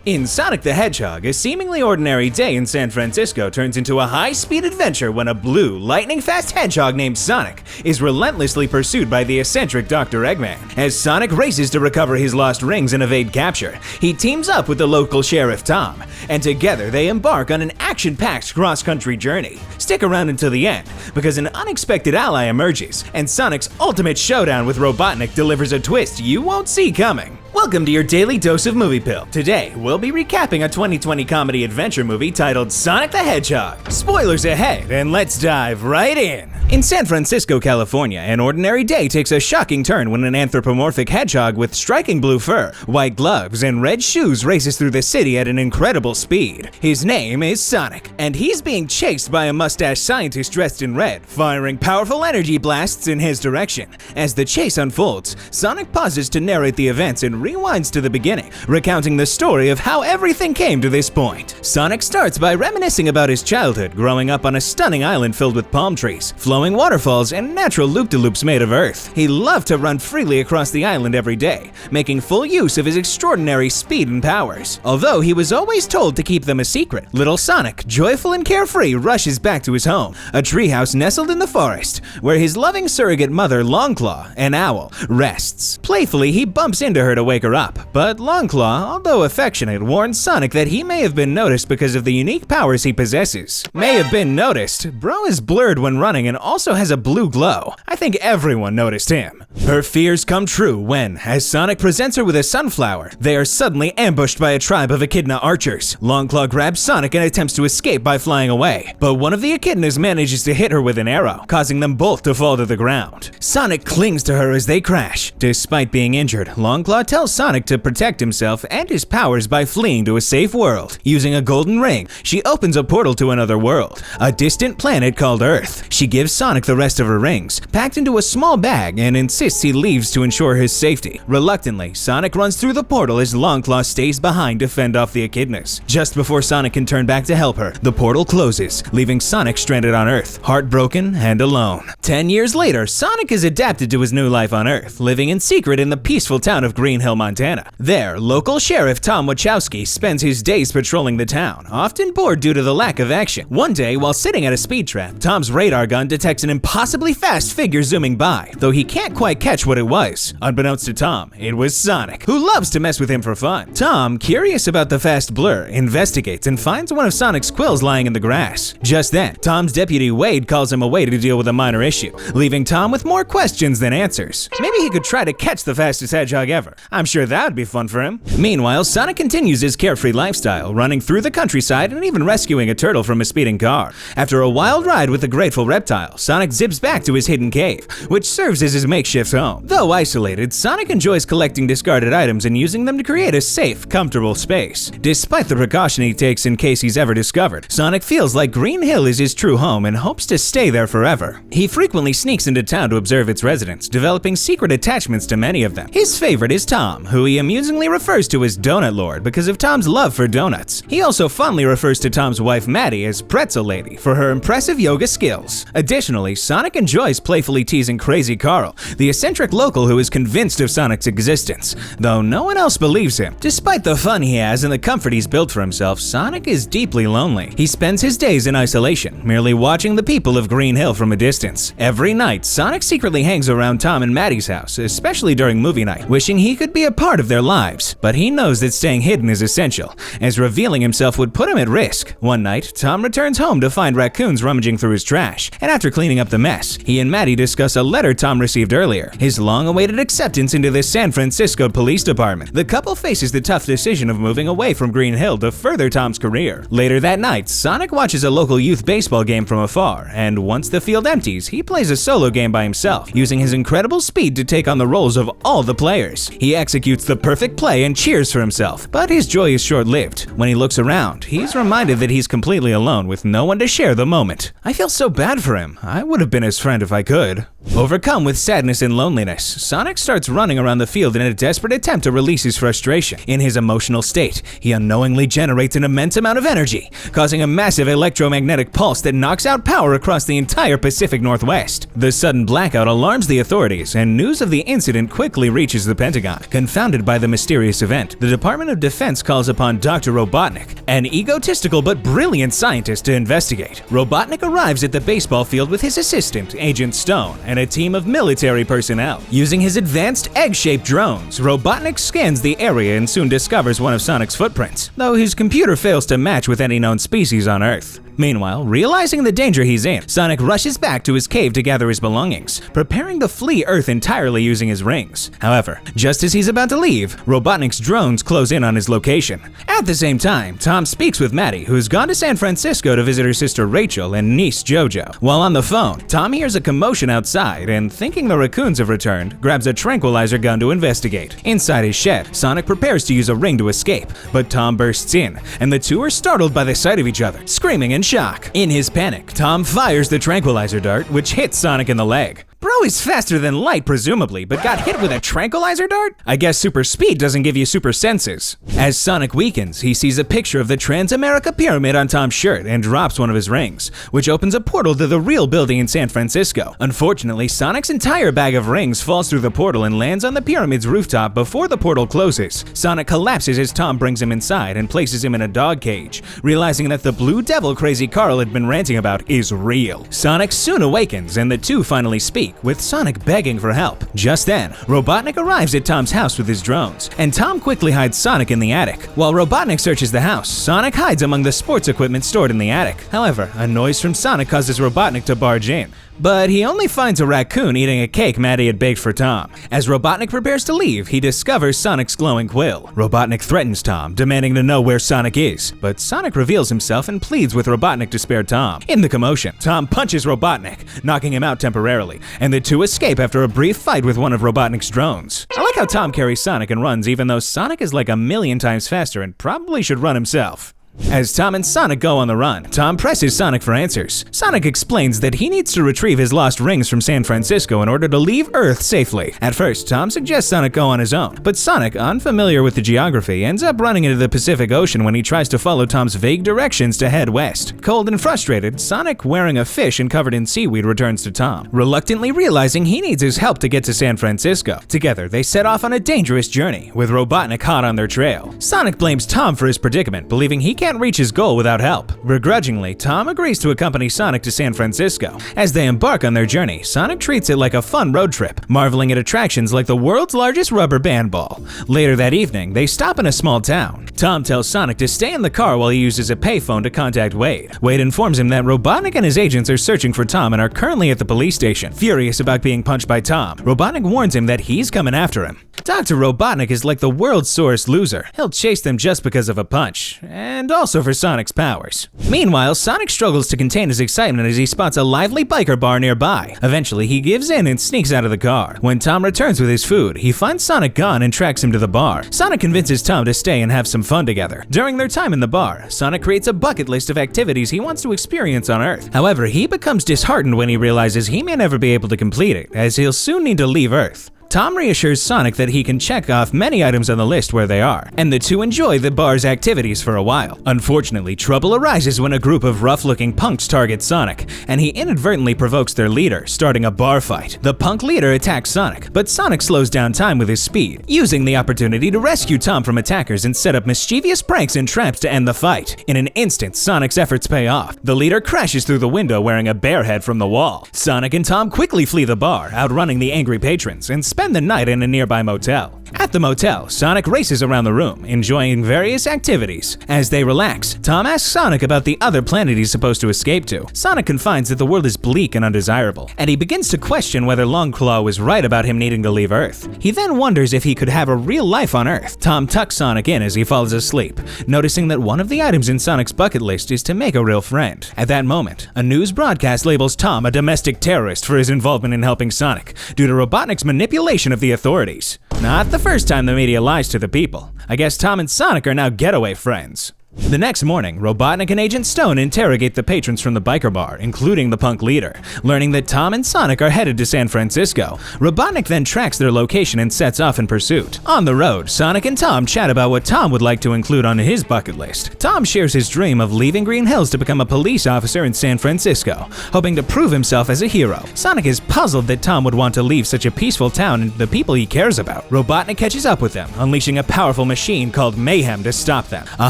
In Sonic the Hedgehog, a seemingly ordinary day in San Francisco turns into a high-speed adventure when a blue, lightning-fast hedgehog named Sonic is relentlessly pursued by the eccentric Dr. Eggman. As Sonic races to recover his lost rings and evade capture, he teams up with the local sheriff Tom, and together they embark on an action-packed cross-country journey. Stick around until the end, because an unexpected ally emerges, and Sonic's ultimate showdown with Robotnik delivers a twist you won't see coming. Welcome to your daily dose of Movie Pill. Today, we'll be recapping a 2020 comedy adventure movie titled Sonic the Hedgehog. Spoilers ahead, and let's dive right in. In San Francisco, California, an ordinary day takes a shocking turn when an anthropomorphic hedgehog with striking blue fur, white gloves, and red shoes races through the city at an incredible speed. His name is Sonic, and he's being chased by a mustached scientist dressed in red, firing powerful energy blasts in his direction. As the chase unfolds, Sonic pauses to narrate the events and rewinds to the beginning, recounting the story of how everything came to this point. Sonic starts by reminiscing about his childhood, growing up on a stunning island filled with palm trees, flowing waterfalls, and natural loop-de-loops made of earth. He loved to run freely across the island every day, making full use of his extraordinary speed and powers. Although he was always told to keep them a secret, little Sonic, joyful and carefree, rushes back to his home, a treehouse nestled in the forest, where his loving surrogate mother, Longclaw, an owl, rests. Playfully, he bumps into her to wake her up, but Longclaw, although affectionate, warns Sonic that he may have been noticed because of the unique powers he possesses. May have been noticed? Bro is blurred when running and also has a blue glow. I think everyone noticed him. Her fears come true when, as Sonic presents her with a sunflower, they are suddenly ambushed by a tribe of echidna archers. Longclaw grabs Sonic and attempts to escape by flying away, but one of the echidnas manages to hit her with an arrow, causing them both to fall to the ground. Sonic clings to her as they crash. Despite being injured, Longclaw tells Sonic to protect himself and his powers by fleeing to a safe world. Using a golden ring, she opens a portal to another world, a distant planet called Earth. She gives Sonic the rest of her rings, packed into a small bag, and insists he leaves to ensure his safety. Reluctantly, Sonic runs through the portal as Longclaw stays behind to fend off the echidnas. Just before Sonic can turn back to help her, the portal closes, leaving Sonic stranded on Earth, heartbroken and alone. 10 years later, Sonic is adapted to his new life on Earth, living in secret in the peaceful town of Green Hill, Montana. There, local sheriff Tom Wachowski spends his days patrolling the town, often bored due to the lack of action. One day, while sitting at a speed trap, Tom's radar gun detects an impossibly fast figure zooming by, though he can't quite catch what it was. Unbeknownst to Tom, it was Sonic, who loves to mess with him for fun. Tom, curious about the fast blur, investigates and finds one of Sonic's quills lying in the grass. Just then, Tom's deputy Wade calls him away to deal with a minor issue, leaving Tom with more questions than answers. Maybe he could try to catch the fastest hedgehog ever. I'm sure that would be fun for him. Meanwhile, Sonic continues his carefree lifestyle, running through the countryside and even rescuing a turtle from a speeding car. After a wild ride with the grateful reptile, Sonic zips back to his hidden cave, which serves as his makeshift home. Though isolated, Sonic enjoys collecting discarded items and using them to create a safe, comfortable space. Despite the precaution he takes in case he's ever discovered, Sonic feels like Green Hill is his true home and hopes to stay there forever. He frequently sneaks into town to observe its residents, developing secret attachments to many of them. His favorite is Tom, who he amusingly refers to as Donut Lord because of Tom's love for donuts. He also fondly refers to Tom's wife Maddie as Pretzel Lady for her impressive yoga skills. Additionally, Sonic enjoys playfully teasing Crazy Carl, the eccentric local who is convinced of Sonic's existence, though no one else believes him. Despite the fun he has and the comfort he's built for himself, Sonic is deeply lonely. He spends his days in isolation, merely watching the people of Green Hill from a distance. Every night, Sonic secretly hangs around Tom and Maddie's house, especially during movie night, wishing he could be a part of their lives. But he knows that staying hidden is essential, as revealing himself would put him at risk. One night, Tom returns home to find raccoons rummaging through his trash, and after cleaning up the mess, he and Maddie discuss a letter Tom received earlier, his long-awaited acceptance into the San Francisco Police Department. The couple faces the tough decision of moving away from Green Hill to further Tom's career. Later that night, Sonic watches a local youth baseball game from afar, and once the field empties, he plays a solo game by himself, using his incredible speed to take on the roles of all the players. He executes the perfect play and cheers for himself, but his joy is short-lived. When he looks around, he's reminded that he's completely alone with no one to share the moment. I feel so bad for him. I would have been his friend if I could. Overcome with sadness and loneliness, Sonic starts running around the field in a desperate attempt to release his frustration. In his emotional state, he unknowingly generates an immense amount of energy, causing a massive electromagnetic pulse that knocks out power across the entire Pacific Northwest. The sudden blackout alarms the authorities, and news of the incident quickly reaches the Pentagon. Confounded by the mysterious event, the Department of Defense calls upon Dr. Robotnik, an egotistical but brilliant scientist, to investigate. Robotnik arrives at the baseball field with his assistant, Agent Stone, and a team of military personnel. Using his advanced egg-shaped drones, Robotnik scans the area and soon discovers one of Sonic's footprints, though his computer fails to match with any known species on Earth. Meanwhile, realizing the danger he's in, Sonic rushes back to his cave to gather his belongings, preparing to flee Earth entirely using his rings. However, just as he's about to leave, Robotnik's drones close in on his location. At the same time, Tom speaks with Maddie, who's gone to San Francisco to visit her sister Rachel and niece JoJo. While on the phone, Tom hears a commotion outside and, thinking the raccoons have returned, grabs a tranquilizer gun to investigate. Inside his shed, Sonic prepares to use a ring to escape, but Tom bursts in, and the two are startled by the sight of each other, screaming in shock. In his panic, Tom fires the tranquilizer dart, which hits Sonic in the leg. Bro is faster than light, presumably, but got hit with a tranquilizer dart? I guess super speed doesn't give you super senses. As Sonic weakens, he sees a picture of the Transamerica Pyramid on Tom's shirt and drops one of his rings, which opens a portal to the real building in San Francisco. Unfortunately, Sonic's entire bag of rings falls through the portal and lands on the pyramid's rooftop before the portal closes. Sonic collapses as Tom brings him inside and places him in a dog cage, realizing that the blue devil Crazy Carl had been ranting about is real. Sonic soon awakens and the two finally speak, with Sonic begging for help. Just then, Robotnik arrives at Tom's house with his drones, and Tom quickly hides Sonic in the attic. While Robotnik searches the house, Sonic hides among the sports equipment stored in the attic. However, a noise from Sonic causes Robotnik to barge in. But he only finds a raccoon eating a cake Maddie had baked for Tom. As Robotnik prepares to leave, he discovers Sonic's glowing quill. Robotnik threatens Tom, demanding to know where Sonic is, but Sonic reveals himself and pleads with Robotnik to spare Tom. In the commotion, Tom punches Robotnik, knocking him out temporarily, and the two escape after a brief fight with one of Robotnik's drones. I like how Tom carries Sonic and runs even though Sonic is like a million times faster and probably should run himself. As Tom and Sonic go on the run, Tom presses Sonic for answers. Sonic explains that he needs to retrieve his lost rings from San Francisco in order to leave Earth safely. At first, Tom suggests Sonic go on his own, but Sonic, unfamiliar with the geography, ends up running into the Pacific Ocean when he tries to follow Tom's vague directions to head west. Cold and frustrated, Sonic, wearing a fish and covered in seaweed, returns to Tom, reluctantly realizing he needs his help to get to San Francisco. Together, they set off on a dangerous journey, with Robotnik hot on their trail. Sonic blames Tom for his predicament, believing he can't reach his goal without help. Begrudgingly, Tom agrees to accompany Sonic to San Francisco. As they embark on their journey, Sonic treats it like a fun road trip, marveling at attractions like the world's largest rubber band ball. Later that evening, they stop in a small town. Tom tells Sonic to stay in the car while he uses a payphone to contact Wade. Wade informs him that Robotnik and his agents are searching for Tom and are currently at the police station. Furious about being punched by Tom, Robotnik warns him that he's coming after him. Dr. Robotnik is like the world's sorest loser. He'll chase them just because of a punch, and also for Sonic's powers. Meanwhile, Sonic struggles to contain his excitement as he spots a lively biker bar nearby. Eventually, he gives in and sneaks out of the car. When Tom returns with his food, he finds Sonic gone and tracks him to the bar. Sonic convinces Tom to stay and have some fun together. During their time in the bar, Sonic creates a bucket list of activities he wants to experience on Earth. However, he becomes disheartened when he realizes he may never be able to complete it, as he'll soon need to leave Earth. Tom reassures Sonic that he can check off many items on the list where they are, and the two enjoy the bar's activities for a while. Unfortunately, trouble arises when a group of rough-looking punks target Sonic, and he inadvertently provokes their leader, starting a bar fight. The punk leader attacks Sonic, but Sonic slows down time with his speed, using the opportunity to rescue Tom from attackers and set up mischievous pranks and traps to end the fight. In an instant, Sonic's efforts pay off. The leader crashes through the window wearing a bear head from the wall. Sonic and Tom quickly flee the bar, outrunning the angry patrons, and spend the night in a nearby motel. At the motel, Sonic races around the room, enjoying various activities. As they relax, Tom asks Sonic about the other planet he's supposed to escape to. Sonic confides that the world is bleak and undesirable, and he begins to question whether Longclaw was right about him needing to leave Earth. He then wonders if he could have a real life on Earth. Tom tucks Sonic in as he falls asleep, noticing that one of the items in Sonic's bucket list is to make a real friend. At that moment, a news broadcast labels Tom a domestic terrorist for his involvement in helping Sonic, due to Robotnik's manipulation of the authorities. Not the first time the media lies to the people. I guess Tom and Sonic are now getaway friends. The next morning, Robotnik and Agent Stone interrogate the patrons from the biker bar, including the punk leader. Learning that Tom and Sonic are headed to San Francisco, Robotnik then tracks their location and sets off in pursuit. On the road, Sonic and Tom chat about what Tom would like to include on his bucket list. Tom shares his dream of leaving Green Hills to become a police officer in San Francisco, hoping to prove himself as a hero. Sonic is puzzled that Tom would want to leave such a peaceful town and the people he cares about. Robotnik catches up with them, unleashing a powerful machine called Mayhem to stop them. A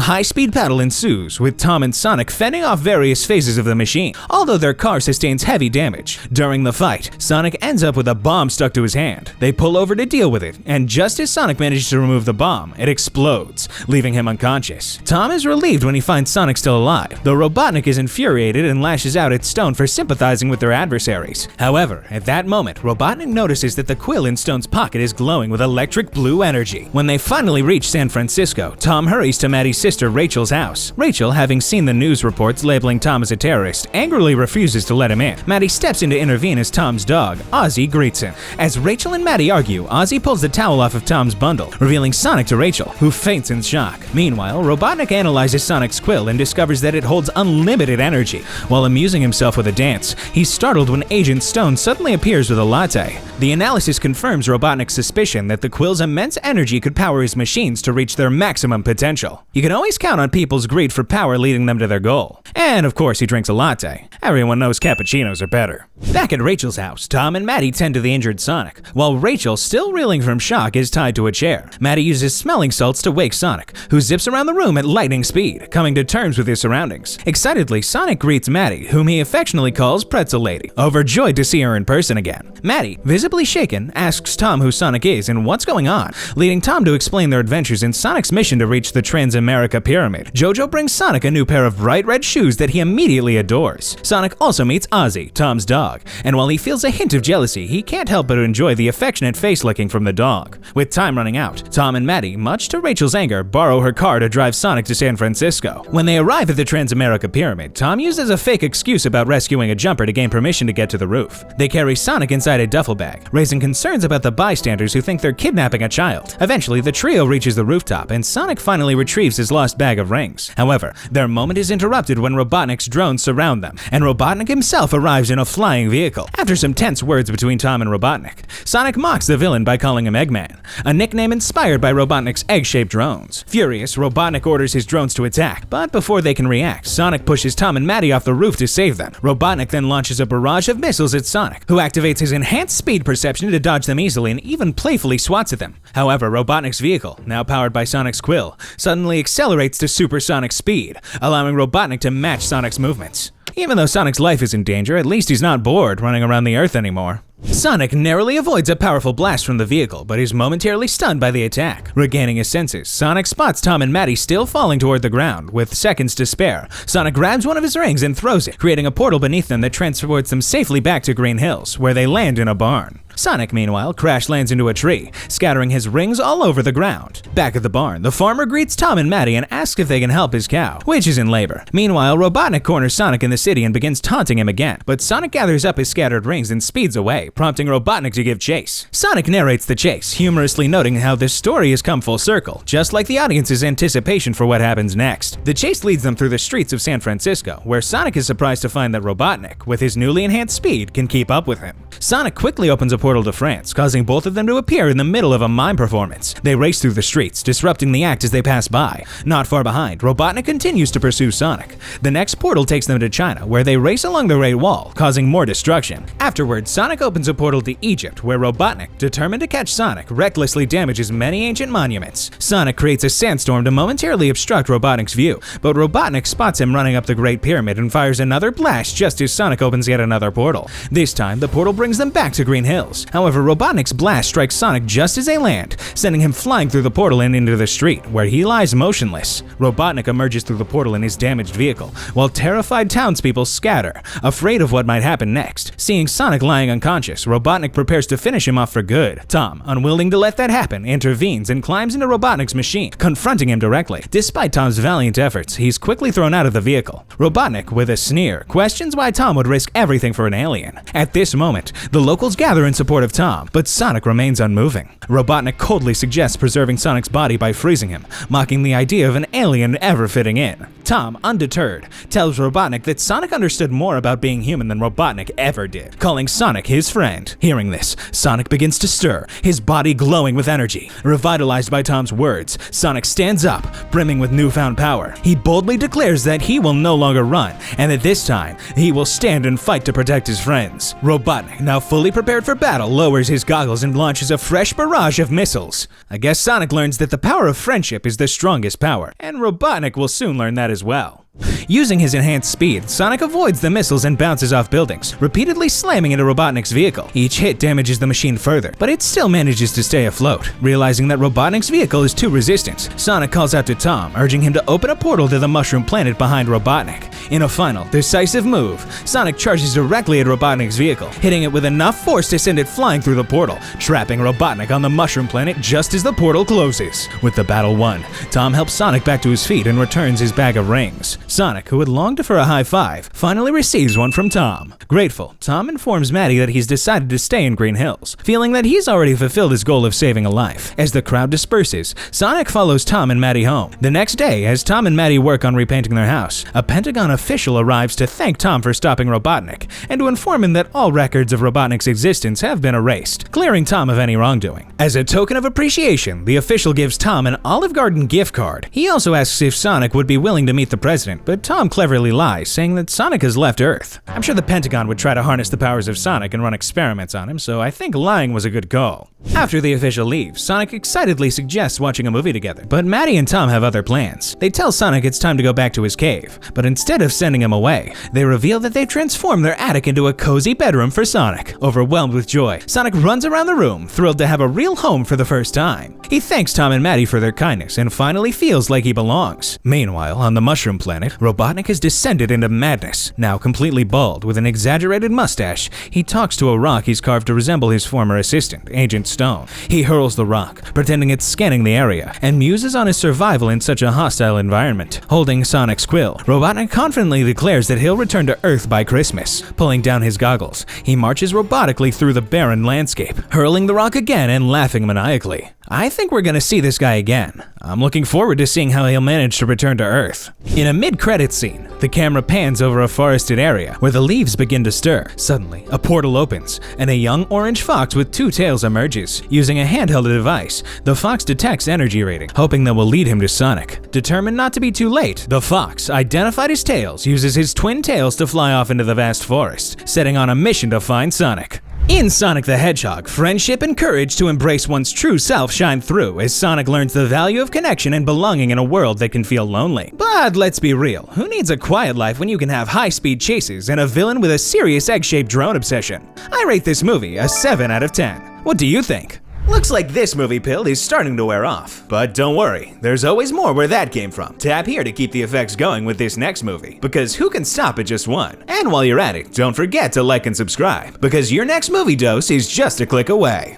high-speed battle ensues, with Tom and Sonic fending off various phases of the machine, although their car sustains heavy damage. During the fight, Sonic ends up with a bomb stuck to his hand. They pull over to deal with it, and just as Sonic manages to remove the bomb, it explodes, leaving him unconscious. Tom is relieved when he finds Sonic still alive, though Robotnik is infuriated and lashes out at Stone for sympathizing with their adversaries. However, at that moment, Robotnik notices that the quill in Stone's pocket is glowing with electric blue energy. When they finally reach San Francisco, Tom hurries to Maddie's sister Rachel's house. Rachel, having seen the news reports labeling Tom as a terrorist, angrily refuses to let him in. Maddie steps in to intervene as Tom's dog, Ozzy, greets him. As Rachel and Maddie argue, Ozzy pulls the towel off of Tom's bundle, revealing Sonic to Rachel, who faints in shock. Meanwhile, Robotnik analyzes Sonic's quill and discovers that it holds unlimited energy. While amusing himself with a dance, he's startled when Agent Stone suddenly appears with a latte. The analysis confirms Robotnik's suspicion that the quill's immense energy could power his machines to reach their maximum potential. You can always count on people's greed for power leading them to their goal. And of course, he drinks a latte. Everyone knows cappuccinos are better. Back at Rachel's house, Tom and Maddie tend to the injured Sonic, while Rachel, still reeling from shock, is tied to a chair. Maddie uses smelling salts to wake Sonic, who zips around the room at lightning speed, coming to terms with his surroundings. Excitedly, Sonic greets Maddie, whom he affectionately calls Pretzel Lady, overjoyed to see her in person again. Maddie, visibly shaken, asks Tom who Sonic is and what's going on, leading Tom to explain their adventures in Sonic's mission to reach the Transamerica Pyramid. Jojo brings Sonic a new pair of bright red shoes that he immediately adores. Sonic also meets Ozzy, Tom's dog, and while he feels a hint of jealousy, he can't help but enjoy the affectionate face licking from the dog. With time running out, Tom and Maddie, much to Rachel's anger, borrow her car to drive Sonic to San Francisco. When they arrive at the Transamerica Pyramid, Tom uses a fake excuse about rescuing a jumper to gain permission to get to the roof. They carry Sonic inside a duffel bag, raising concerns about the bystanders who think they're kidnapping a child. Eventually, the trio reaches the rooftop, and Sonic finally retrieves his lost bag of rings. However, their moment is interrupted when Robotnik's drones surround them, and Robotnik himself arrives in a flying vehicle. After some tense words between Tom and Robotnik, Sonic mocks the villain by calling him Eggman, a nickname inspired by Robotnik's egg-shaped drones. Furious, Robotnik orders his drones to attack, but before they can react, Sonic pushes Tom and Maddie off the roof to save them. Robotnik then launches a barrage of missiles at Sonic, who activates his enhanced speed perception to dodge them easily and even playfully swats at them. However, Robotnik's vehicle, now powered by Sonic's quill, suddenly accelerates to supersonic speed, allowing Robotnik to match Sonic's movements. Even though Sonic's life is in danger, at least he's not bored running around the Earth anymore. Sonic narrowly avoids a powerful blast from the vehicle, but is momentarily stunned by the attack. Regaining his senses, Sonic spots Tom and Maddie still falling toward the ground. With seconds to spare, Sonic grabs one of his rings and throws it, creating a portal beneath them that transports them safely back to Green Hills, where they land in a barn. Sonic, meanwhile, crash lands into a tree, scattering his rings all over the ground. Back at the barn, the farmer greets Tom and Maddie and asks if they can help his cow, which is in labor. Meanwhile, Robotnik corners Sonic in the city and begins taunting him again, but Sonic gathers up his scattered rings and speeds away, prompting Robotnik to give chase. Sonic narrates the chase, humorously noting how this story has come full circle, just like the audience's anticipation for what happens next. The chase leads them through the streets of San Francisco, where Sonic is surprised to find that Robotnik, with his newly enhanced speed, can keep up with him. Sonic quickly opens a portal to France, causing both of them to appear in the middle of a mime performance. They race through the streets, disrupting the act as they pass by. Not far behind, Robotnik continues to pursue Sonic. The next portal takes them to China, where they race along the Great Wall, causing more destruction. Afterwards, Sonic opens a portal to Egypt, where Robotnik, determined to catch Sonic, recklessly damages many ancient monuments. Sonic creates a sandstorm to momentarily obstruct Robotnik's view, but Robotnik spots him running up the Great Pyramid and fires another blast just as Sonic opens yet another portal. This time, the portal brings them back to Green Hills. However, Robotnik's blast strikes Sonic just as they land, sending him flying through the portal and into the street, where he lies motionless. Robotnik emerges through the portal in his damaged vehicle, while terrified townspeople scatter, afraid of what might happen next. Seeing Sonic lying unconscious, unconscious, Robotnik prepares to finish him off for good. Tom, unwilling to let that happen, intervenes and climbs into Robotnik's machine, confronting him directly. Despite Tom's valiant efforts, he's quickly thrown out of the vehicle. Robotnik, with a sneer, questions why Tom would risk everything for an alien. At this moment, the locals gather in support of Tom, but Sonic remains unmoving. Robotnik coldly suggests preserving Sonic's body by freezing him, mocking the idea of an alien ever fitting in. Tom, undeterred, tells Robotnik that Sonic understood more about being human than Robotnik ever did, calling Sonic his friend. Hearing this, Sonic begins to stir, his body glowing with energy. Revitalized by Tom's words, Sonic stands up, brimming with newfound power. He boldly declares that he will no longer run, and that this time, he will stand and fight to protect his friends. Robotnik, now fully prepared for battle, lowers his goggles and launches a fresh barrage of missiles. I guess Sonic learns that the power of friendship is the strongest power, and Robotnik will soon learn that as well. Using his enhanced speed, Sonic avoids the missiles and bounces off buildings, repeatedly slamming into Robotnik's vehicle. Each hit damages the machine further, but it still manages to stay afloat. Realizing that Robotnik's vehicle is too resistant, Sonic calls out to Tom, urging him to open a portal to the mushroom planet behind Robotnik. In a final, decisive move, Sonic charges directly at Robotnik's vehicle, hitting it with enough force to send it flying through the portal, trapping Robotnik on the mushroom planet just as the portal closes. With the battle won, Tom helps Sonic back to his feet and returns his bag of rings. Sonic, who had longed for a high five, finally receives one from Tom. Grateful, Tom informs Maddie that he's decided to stay in Green Hills, feeling that he's already fulfilled his goal of saving a life. As the crowd disperses, Sonic follows Tom and Maddie home. The next day, as Tom and Maddie work on repainting their house, a Pentagon official arrives to thank Tom for stopping Robotnik, and to inform him that all records of Robotnik's existence have been erased, clearing Tom of any wrongdoing. As a token of appreciation, the official gives Tom an Olive Garden gift card. He also asks if Sonic would be willing to meet the president, but Tom cleverly lies, saying that Sonic has left Earth. I'm sure the Pentagon would try to harness the powers of Sonic and run experiments on him, so I think lying was a good call. After the official leaves, Sonic excitedly suggests watching a movie together, but Maddie and Tom have other plans. They tell Sonic it's time to go back to his cave, but instead of sending him away, they reveal that they've transformed their attic into a cozy bedroom for Sonic. Overwhelmed with joy, Sonic runs around the room, thrilled to have a real home for the first time. He thanks Tom and Maddie for their kindness and finally feels like he belongs. Meanwhile, on the mushroom planet, Robotnik has descended into madness. Now completely bald, with an exaggerated mustache, he talks to a rock he's carved to resemble his former assistant, Agent Stone. He hurls the rock, pretending it's scanning the area, and muses on his survival in such a hostile environment. Holding Sonic's quill, Robotnik confidently declares that he'll return to Earth by Christmas. Pulling down his goggles, he marches robotically through the barren landscape, hurling the rock again and laughing maniacally. I think we're gonna see this guy again. I'm looking forward to seeing how he'll manage to return to Earth. In a mid-credits scene, the camera pans over a forested area where the leaves begin to stir. Suddenly, a portal opens, and a young orange fox with two tails emerges. Using a handheld device, the fox detects energy rating, hoping that will lead him to Sonic. Determined not to be too late, the fox, identified his tails, uses his twin tails to fly off into the vast forest, setting on a mission to find Sonic. In Sonic the Hedgehog, friendship and courage to embrace one's true self shine through as Sonic learns the value of connection and belonging in a world that can feel lonely. But let's be real, who needs a quiet life when you can have high-speed chases and a villain with a serious egg-shaped drone obsession? I rate this movie a 7 out of 10. What do you think? Looks like this movie pill is starting to wear off. But don't worry, there's always more where that came from. Tap here to keep the effects going with this next movie, because who can stop at just one? And while you're at it, don't forget to like and subscribe, because your next movie dose is just a click away.